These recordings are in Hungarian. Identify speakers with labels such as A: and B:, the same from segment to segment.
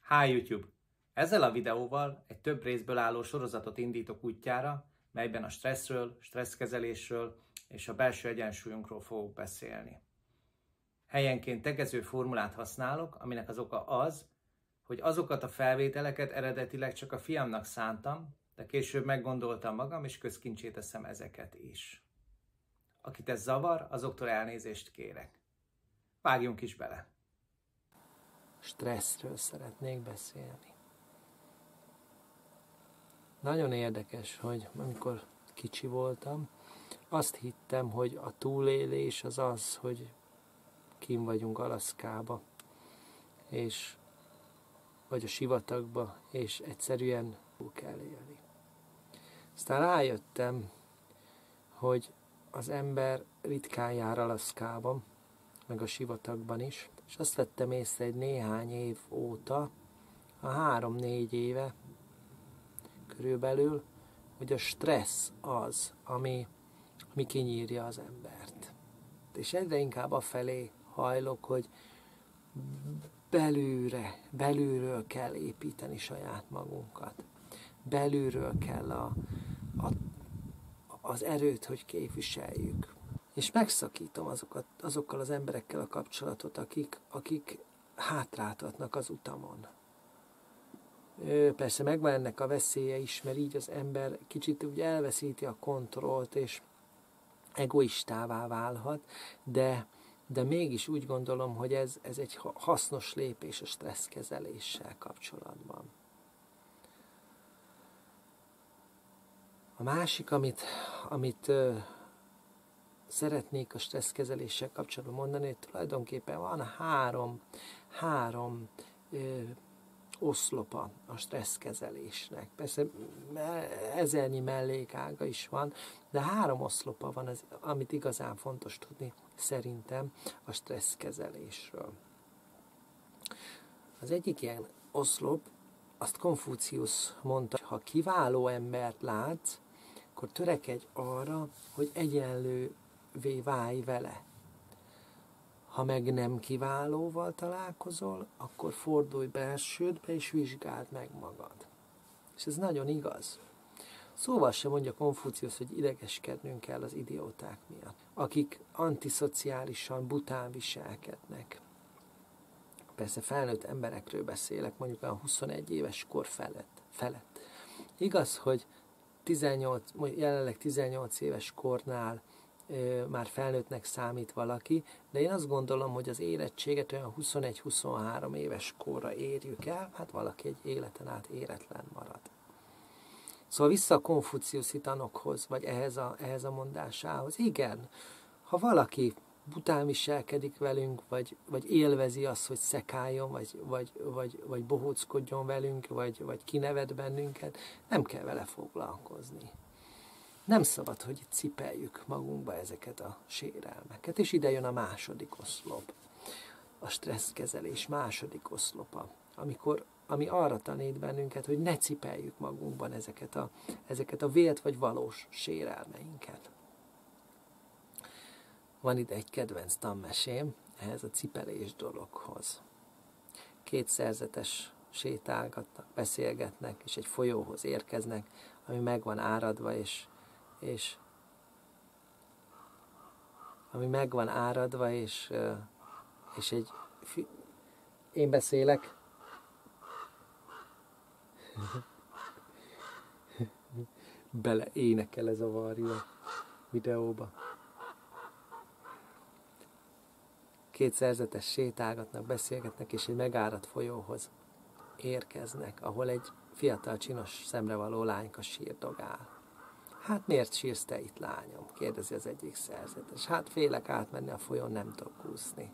A: Hi YouTube! Ezzel a videóval egy több részből álló sorozatot indítok útjára, melyben a stresszről, stresszkezelésről és a belső egyensúlyunkról fogok beszélni. Helyenként tegező formulát használok, aminek az oka az, hogy azokat a felvételeket eredetileg csak a fiamnak szántam, de később meggondoltam magam, és közkincsé teszem ezeket is. Akit ez zavar, azoktól elnézést kérek. Vágjunk is bele!
B: Stresszről szeretnék beszélni. Nagyon érdekes, hogy amikor kicsi voltam, azt hittem, hogy a túlélés az az, hogy kint vagyunk Alaszkába, vagy a sivatagba, és egyszerűen túl kell élni. Aztán rájöttem, hogy az ember ritkán jár Alaszkában, meg a sivatagban is, és azt vettem észre egy néhány év óta, a 3-4 éve körülbelül, hogy a stressz az, ami kinyírja az embert. És egyre inkább afelé hajlok, hogy belülről kell építeni saját magunkat. Belülről kell az erőt, hogy képviseljük. És megszakítom azokkal az emberekkel a kapcsolatot, akik hátráltatnak az utamon. Persze megvan ennek a veszélye is, mert így az ember kicsit úgy elveszíti a kontrollt, és egoistává válhat, de mégis úgy gondolom, hogy ez egy hasznos lépés a stresszkezeléssel kapcsolatban. A másik, amit szeretnék a stresszkezeléssel kapcsolatban mondani, hogy tulajdonképpen van három oszlopa a stresszkezelésnek. Persze ezernyi mellékága is van, de 3 oszlopa van, amit igazán fontos tudni szerintem a stresszkezelésről. Az egyik ilyen oszlop, azt Konfuciusz mondta, ha kiváló embert látsz, akkor törekedj arra, hogy egyenlővé válj vele. Ha meg nem kiválóval találkozol, akkor fordulj belsődbe és vizsgáld meg magad. És ez nagyon igaz. Szóval sem mondja Konfuciusz, hogy idegeskednünk kell az idióták miatt, akik antiszociálisan bután viselkednek. Persze felnőtt emberekről beszélek, mondjuk a 21 éves kor felett. Igaz, hogy jelenleg 18 éves kornál már felnőttnek számít valaki, de én azt gondolom, hogy az érettséget olyan 21-23 éves korra érjük el, hát valaki egy életen át éretlen marad. Szóval vissza a konfuciuszi tanokhoz, vagy ehhez a mondásához. Igen, ha valaki bután viselkedik velünk, vagy élvezi azt, hogy szekáljon, vagy bohóckodjon velünk, vagy kinevet bennünket, nem kell vele foglalkozni. Nem szabad, hogy cipeljük magunkba ezeket a sérelmeket. És ide jön a második oszlop. A stresszkezelés második oszlopa. Ami arra tanít bennünket, hogy ne cipeljük magunkban ezeket a vélt vagy valós sérelmeinket. Van ide egy kedvenc tanmesém ehhez a cipelés dologhoz. 2 szerzetes sétálgatnak, beszélgetnek, és egy folyóhoz érkeznek, ami meg van áradva, és egy... Én beszélek. Bele énekel ez a varjú a videóba. 2 szerzetes sétálgatnak, beszélgetnek, és egy megáradt folyóhoz érkeznek, ahol egy fiatal, csinos, szemrevaló lányka sírdogál. Hát miért sírsz te itt, lányom? Kérdezi az egyik szerzetes. Hát félek átmenni a folyón, nem tudok úszni.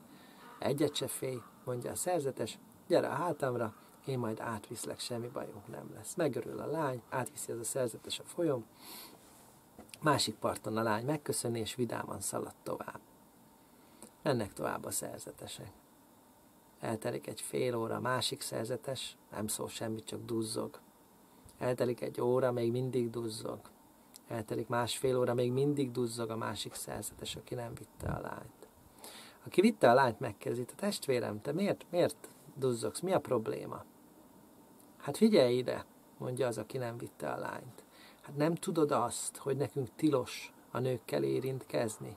B: Egyet se félj, mondja a szerzetes, gyere a hátamra, én majd átviszlek, semmi bajunk nem lesz. Megörül a lány, átviszi az a szerzetes a folyón, másik parton a lány megköszöni, és vidáman szalad tovább. Mennek tovább a szerzetesek. Eltelik egy fél óra, a másik szerzetes nem szól semmit, csak duzzog. Eltelik egy óra, még mindig duzzog. Eltelik 1,5 óra, még mindig duzzog a másik szerzetes, aki nem vitte a lányt. Aki vitte a lányt, megkérdezi, te testvérem, te miért duzzogsz? Mi a probléma? Hát figyelj ide, mondja az, aki nem vitte a lányt. Hát nem tudod azt, hogy nekünk tilos a nőkkel érintkezni?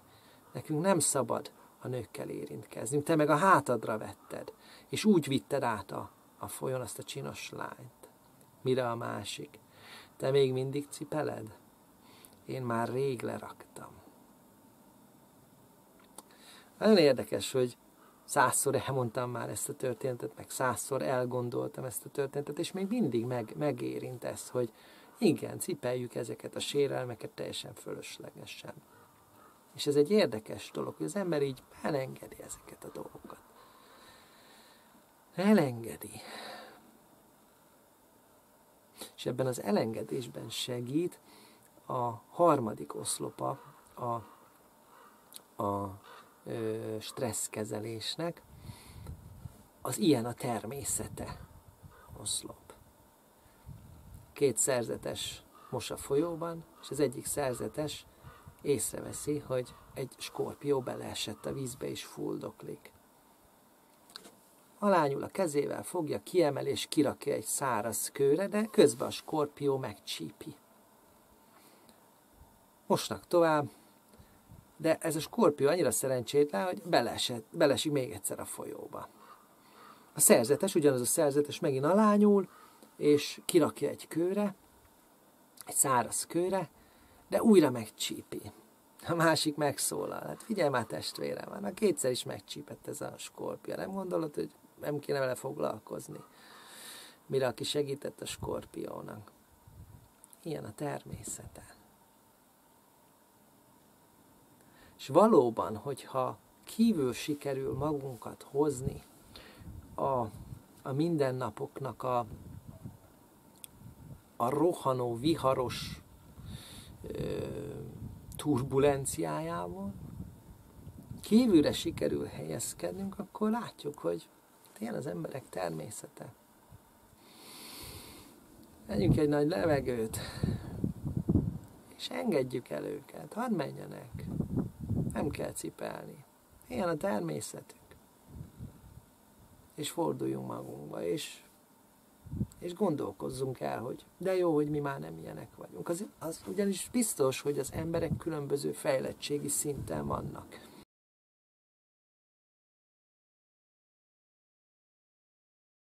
B: Nekünk nem szabad a nőkkel érintkezni. Te meg a hátadra vetted, és úgy vitted át a folyón azt a csinos lányt. Mire a másik? Te még mindig cipeled? Én már rég leraktam. Nagyon érdekes, hogy 100-szor elmondtam már ezt a történetet, meg 100-szor elgondoltam ezt a történetet, és még mindig megérint ez, hogy igen, cipeljük ezeket a sérelmeket teljesen fölöslegesen. És ez egy érdekes dolog, hogy az ember így elengedi ezeket a dolgokat. Elengedi. És ebben az elengedésben segít a harmadik oszlopa a stresszkezelésnek, az ilyen a természete oszlop. 2 szerzetes mos a folyóban, és az egyik szerzetes észreveszi, hogy egy skorpió beleesett a vízbe és fuldoklik. Alányul a kezével, fogja, kiemel és kirakja egy száraz kőre, de közben a skorpió megcsípi. Mosnak tovább, de ez a skorpió annyira szerencsétlen, hogy beleesik még egyszer a folyóba. A szerzetes, ugyanaz a szerzetes megint alányul, és kirakja egy kőre, egy száraz kőre, de újra megcsípi. A másik megszólal. Hát figyelj már, testvérem, már 2-szer is megcsípett ez a skorpió. Nem gondolod, hogy nem kéne vele foglalkozni? Mire aki segített a skorpiónak. Ilyen a természete. És valóban, hogyha kívül sikerül magunkat hozni a mindennapoknak a rohanó, viharos turbulenciájával, kívülre sikerül helyezkednünk, akkor látjuk, hogy ilyen az emberek természete. Vegyünk egy nagy levegőt, és engedjük el őket, hadd menjenek. Nem kell cipelni. Ilyen a természetük. És forduljunk magunkba, és gondolkozzunk el, hogy de jó, hogy mi már nem ilyenek vagyunk. Az ugyanis biztos, hogy az emberek különböző fejlettségi szinten vannak.